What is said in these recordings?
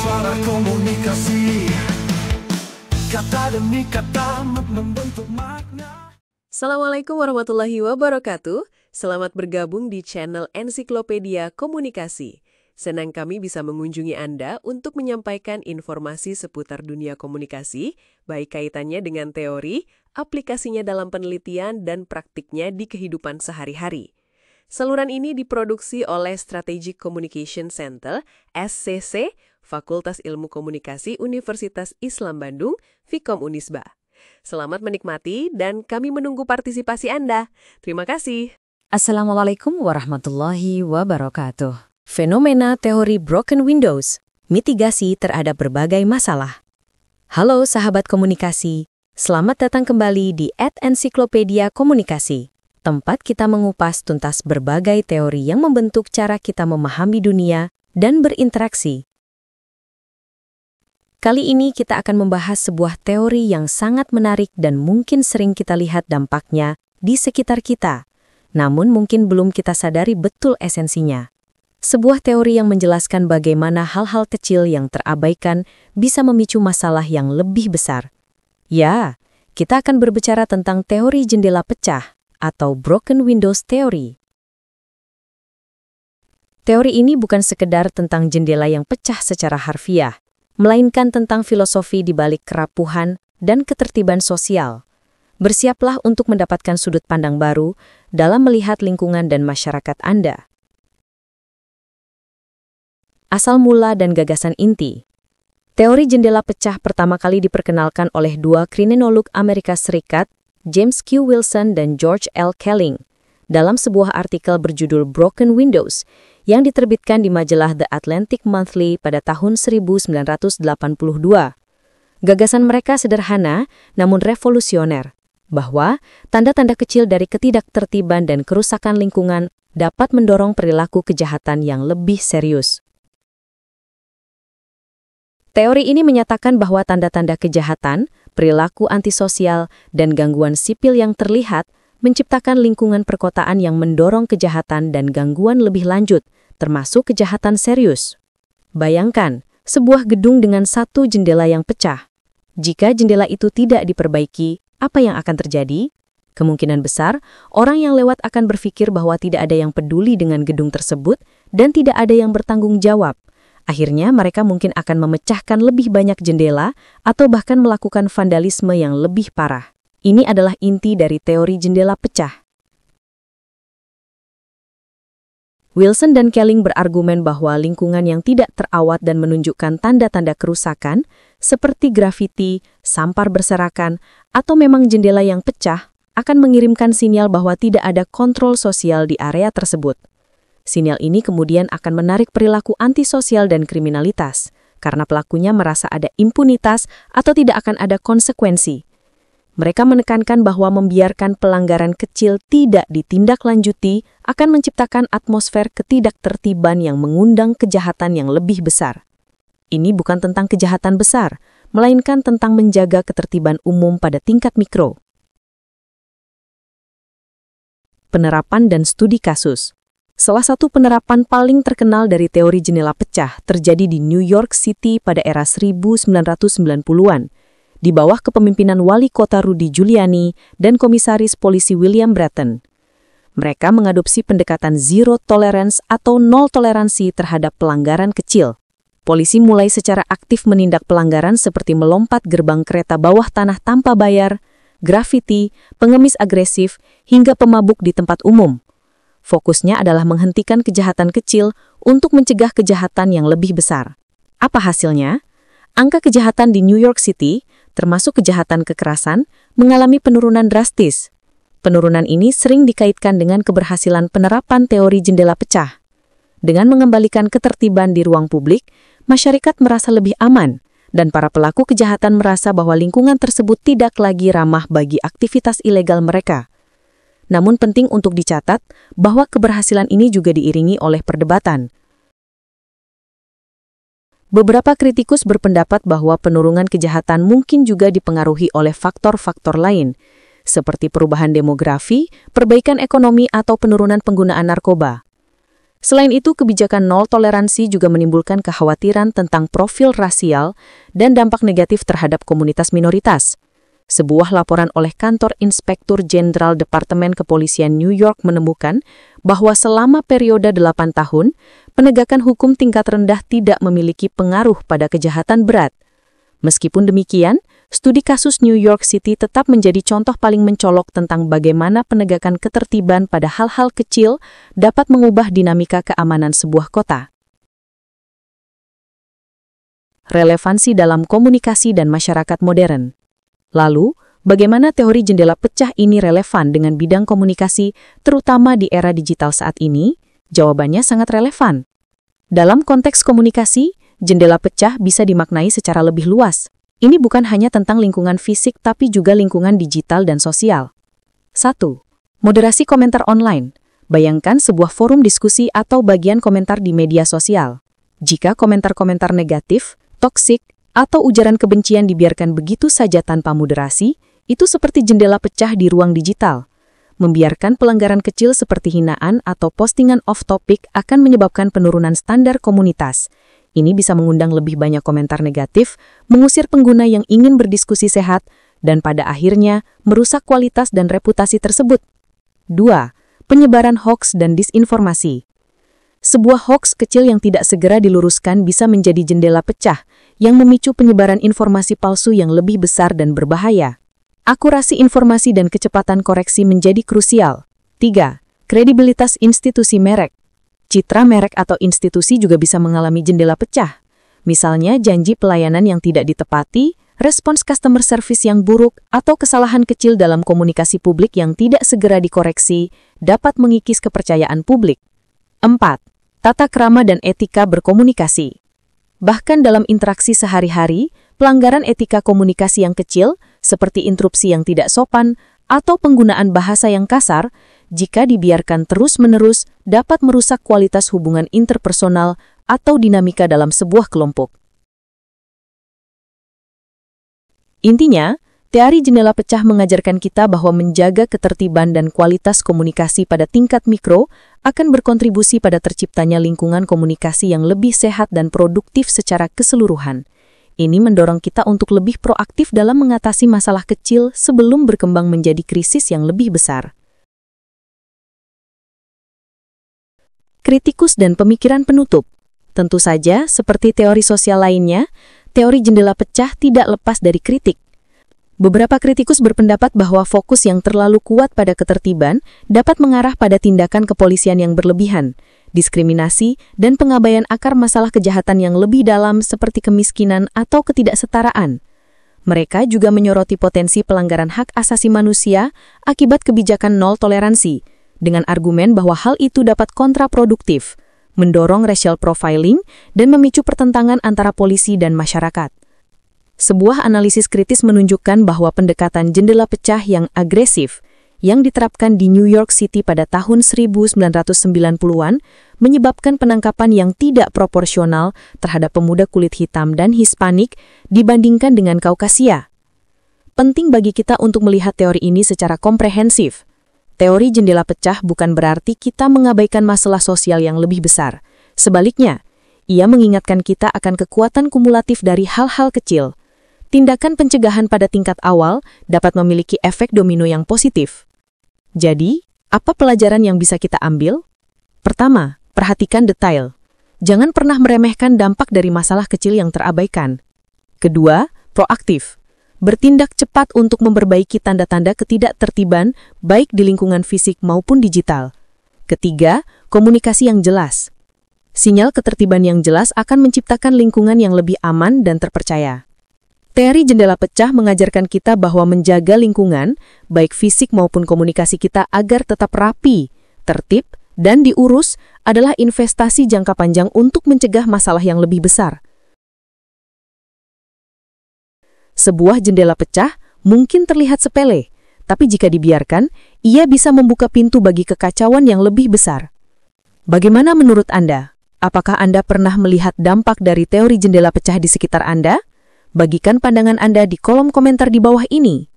suara komunikasi, kata demi kata membentuk makna. Assalamualaikum warahmatullahi wabarakatuh. Selamat bergabung di channel Ensiklopedia Komunikasi. Senang kami bisa mengunjungi Anda untuk menyampaikan informasi seputar dunia komunikasi, baik kaitannya dengan teori, aplikasinya dalam penelitian, dan praktiknya di kehidupan sehari-hari. Saluran ini diproduksi oleh Strategic Communication Center, SCC, Fakultas Ilmu Komunikasi Universitas Islam Bandung, Fikom Unisba. Selamat menikmati dan kami menunggu partisipasi Anda. Terima kasih. Assalamualaikum warahmatullahi wabarakatuh. Fenomena teori broken windows, mitigasi terhadap berbagai masalah. Halo sahabat komunikasi, selamat datang kembali di @ensiklopedia komunikasi, tempat kita mengupas tuntas berbagai teori yang membentuk cara kita memahami dunia dan berinteraksi. Kali ini kita akan membahas sebuah teori yang sangat menarik dan mungkin sering kita lihat dampaknya di sekitar kita, namun mungkin belum kita sadari betul esensinya. Sebuah teori yang menjelaskan bagaimana hal-hal kecil yang terabaikan bisa memicu masalah yang lebih besar. Ya, kita akan berbicara tentang teori jendela pecah atau broken windows theory. Teori ini bukan sekedar tentang jendela yang pecah secara harfiah, melainkan tentang filosofi di balik kerapuhan dan ketertiban sosial. Bersiaplah untuk mendapatkan sudut pandang baru dalam melihat lingkungan dan masyarakat Anda. Asal mula dan gagasan inti. Teori jendela pecah pertama kali diperkenalkan oleh dua kriminolog Amerika Serikat, James Q. Wilson dan George L. Kelling, dalam sebuah artikel berjudul Broken Windows yang diterbitkan di majalah The Atlantic Monthly pada tahun 1982. Gagasan mereka sederhana namun revolusioner, bahwa tanda-tanda kecil dari ketidaktertiban dan kerusakan lingkungan dapat mendorong perilaku kejahatan yang lebih serius. Teori ini menyatakan bahwa tanda-tanda kejahatan, perilaku antisosial, dan gangguan sipil yang terlihat menciptakan lingkungan perkotaan yang mendorong kejahatan dan gangguan lebih lanjut, termasuk kejahatan serius. Bayangkan, sebuah gedung dengan satu jendela yang pecah. Jika jendela itu tidak diperbaiki, apa yang akan terjadi? Kemungkinan besar, orang yang lewat akan berpikir bahwa tidak ada yang peduli dengan gedung tersebut dan tidak ada yang bertanggung jawab. Akhirnya mereka mungkin akan memecahkan lebih banyak jendela atau bahkan melakukan vandalisme yang lebih parah. Ini adalah inti dari teori jendela pecah. Wilson dan Kelling berargumen bahwa lingkungan yang tidak terawat dan menunjukkan tanda-tanda kerusakan, seperti grafiti, sampar berserakan, atau memang jendela yang pecah, akan mengirimkan sinyal bahwa tidak ada kontrol sosial di area tersebut. Sinyal ini kemudian akan menarik perilaku antisosial dan kriminalitas, karena pelakunya merasa ada impunitas atau tidak akan ada konsekuensi. Mereka menekankan bahwa membiarkan pelanggaran kecil tidak ditindaklanjuti akan menciptakan atmosfer ketidaktertiban yang mengundang kejahatan yang lebih besar. Ini bukan tentang kejahatan besar, melainkan tentang menjaga ketertiban umum pada tingkat mikro. Penerapan dan studi kasus. Salah satu penerapan paling terkenal dari teori jendela pecah terjadi di New York City pada era 1990-an, di bawah kepemimpinan wali kota Rudy Giuliani dan komisaris polisi William Bratton. Mereka mengadopsi pendekatan zero tolerance atau nol toleransi terhadap pelanggaran kecil. Polisi mulai secara aktif menindak pelanggaran seperti melompat gerbang kereta bawah tanah tanpa bayar, grafiti, pengemis agresif, hingga pemabuk di tempat umum. Fokusnya adalah menghentikan kejahatan kecil untuk mencegah kejahatan yang lebih besar. Apa hasilnya? Angka kejahatan di New York City, termasuk kejahatan kekerasan, mengalami penurunan drastis. Penurunan ini sering dikaitkan dengan keberhasilan penerapan teori jendela pecah. Dengan mengembalikan ketertiban di ruang publik, masyarakat merasa lebih aman, dan para pelaku kejahatan merasa bahwa lingkungan tersebut tidak lagi ramah bagi aktivitas ilegal mereka. Namun penting untuk dicatat bahwa keberhasilan ini juga diiringi oleh perdebatan. Beberapa kritikus berpendapat bahwa penurunan kejahatan mungkin juga dipengaruhi oleh faktor-faktor lain, seperti perubahan demografi, perbaikan ekonomi, atau penurunan penggunaan narkoba. Selain itu, kebijakan nol toleransi juga menimbulkan kekhawatiran tentang profil rasial dan dampak negatif terhadap komunitas minoritas. Sebuah laporan oleh Kantor Inspektur Jenderal Departemen Kepolisian New York menemukan bahwa selama periode 8 tahun, penegakan hukum tingkat rendah tidak memiliki pengaruh pada kejahatan berat. Meskipun demikian, studi kasus New York City tetap menjadi contoh paling mencolok tentang bagaimana penegakan ketertiban pada hal-hal kecil dapat mengubah dinamika keamanan sebuah kota. Relevansi dalam komunikasi dan masyarakat modern. Lalu, bagaimana teori jendela pecah ini relevan dengan bidang komunikasi, terutama di era digital saat ini? Jawabannya sangat relevan. Dalam konteks komunikasi, jendela pecah bisa dimaknai secara lebih luas. Ini bukan hanya tentang lingkungan fisik tapi juga lingkungan digital dan sosial. 1. Moderasi komentar online. Bayangkan sebuah forum diskusi atau bagian komentar di media sosial. Jika komentar-komentar negatif, toksik, atau ujaran kebencian dibiarkan begitu saja tanpa moderasi, itu seperti jendela pecah di ruang digital. Membiarkan pelanggaran kecil seperti hinaan atau postingan off-topic akan menyebabkan penurunan standar komunitas. Ini bisa mengundang lebih banyak komentar negatif, mengusir pengguna yang ingin berdiskusi sehat, dan pada akhirnya merusak kualitas dan reputasi tersebut. 2. Penyebaran hoaks dan disinformasi. Sebuah hoaks kecil yang tidak segera diluruskan bisa menjadi jendela pecah yang memicu penyebaran informasi palsu yang lebih besar dan berbahaya. Akurasi informasi dan kecepatan koreksi menjadi krusial. 3. Kredibilitas institusi merek. Citra merek atau institusi juga bisa mengalami jendela pecah. Misalnya janji pelayanan yang tidak ditepati, respons customer service yang buruk, atau kesalahan kecil dalam komunikasi publik yang tidak segera dikoreksi dapat mengikis kepercayaan publik. 4. Tata krama dan etika berkomunikasi. Bahkan dalam interaksi sehari-hari, pelanggaran etika komunikasi yang kecil, seperti interupsi yang tidak sopan, atau penggunaan bahasa yang kasar, jika dibiarkan terus-menerus, dapat merusak kualitas hubungan interpersonal atau dinamika dalam sebuah kelompok. Intinya, teori jendela pecah mengajarkan kita bahwa menjaga ketertiban dan kualitas komunikasi pada tingkat mikro akan berkontribusi pada terciptanya lingkungan komunikasi yang lebih sehat dan produktif secara keseluruhan. Ini mendorong kita untuk lebih proaktif dalam mengatasi masalah kecil sebelum berkembang menjadi krisis yang lebih besar. Kritikus dan pemikiran penutup. Tentu saja, seperti teori sosial lainnya, teori jendela pecah tidak lepas dari kritik. Beberapa kritikus berpendapat bahwa fokus yang terlalu kuat pada ketertiban dapat mengarah pada tindakan kepolisian yang berlebihan, diskriminasi, dan pengabaian akar masalah kejahatan yang lebih dalam seperti kemiskinan atau ketidaksetaraan. Mereka juga menyoroti potensi pelanggaran hak asasi manusia akibat kebijakan nol toleransi, dengan argumen bahwa hal itu dapat kontraproduktif, mendorong racial profiling, dan memicu pertentangan antara polisi dan masyarakat. Sebuah analisis kritis menunjukkan bahwa pendekatan jendela pecah yang agresif yang diterapkan di New York City pada tahun 1990-an menyebabkan penangkapan yang tidak proporsional terhadap pemuda kulit hitam dan Hispanik dibandingkan dengan Kaukasia. Penting bagi kita untuk melihat teori ini secara komprehensif. Teori jendela pecah bukan berarti kita mengabaikan masalah sosial yang lebih besar. Sebaliknya, ia mengingatkan kita akan kekuatan kumulatif dari hal-hal kecil. Tindakan pencegahan pada tingkat awal dapat memiliki efek domino yang positif. Jadi, apa pelajaran yang bisa kita ambil? Pertama, perhatikan detail. Jangan pernah meremehkan dampak dari masalah kecil yang terabaikan. Kedua, proaktif. Bertindak cepat untuk memperbaiki tanda-tanda ketidaktertiban baik di lingkungan fisik maupun digital. Ketiga, komunikasi yang jelas. Sinyal ketertiban yang jelas akan menciptakan lingkungan yang lebih aman dan terpercaya. Teori jendela pecah mengajarkan kita bahwa menjaga lingkungan, baik fisik maupun komunikasi kita agar tetap rapi, tertib, dan diurus adalah investasi jangka panjang untuk mencegah masalah yang lebih besar. Sebuah jendela pecah mungkin terlihat sepele, tapi jika dibiarkan, ia bisa membuka pintu bagi kekacauan yang lebih besar. Bagaimana menurut Anda? Apakah Anda pernah melihat dampak dari teori jendela pecah di sekitar Anda? Bagikan pandangan Anda di kolom komentar di bawah ini.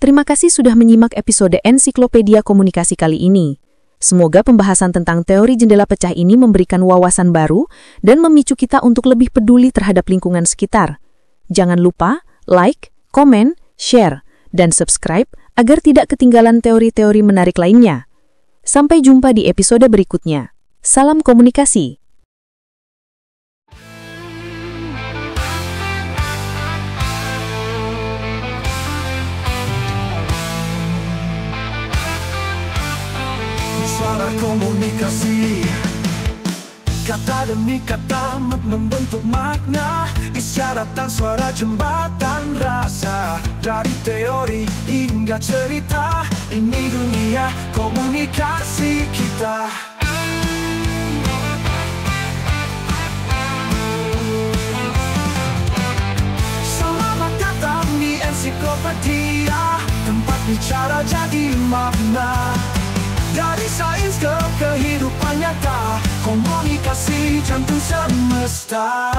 Terima kasih sudah menyimak episode Ensiklopedia Komunikasi kali ini. Semoga pembahasan tentang teori jendela pecah ini memberikan wawasan baru dan memicu kita untuk lebih peduli terhadap lingkungan sekitar. Jangan lupa like, komen, share, dan subscribe agar tidak ketinggalan teori-teori menarik lainnya. Sampai jumpa di episode berikutnya. Salam komunikasi. Suara komunikasi, kata demi kata membentuk makna, isyarat dan suara jembatan rasa. Dari teori hingga cerita, ini dunia komunikasi kita. Selamat datang di ensiklopedia, tempat bicara jadi makna. Dari sains ke kehidupan nyata, komunikasi jantung semesta.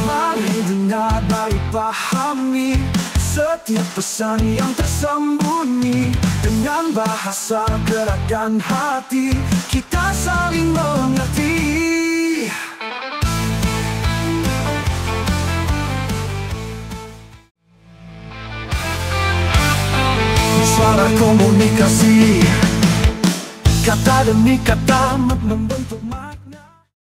Mari dengar baik pahami setiap pesan yang tersembunyi. Dengan bahasa gerak dan hati, kita saling mengerti. Suara komunikasi, kata demi kata membentuk makna.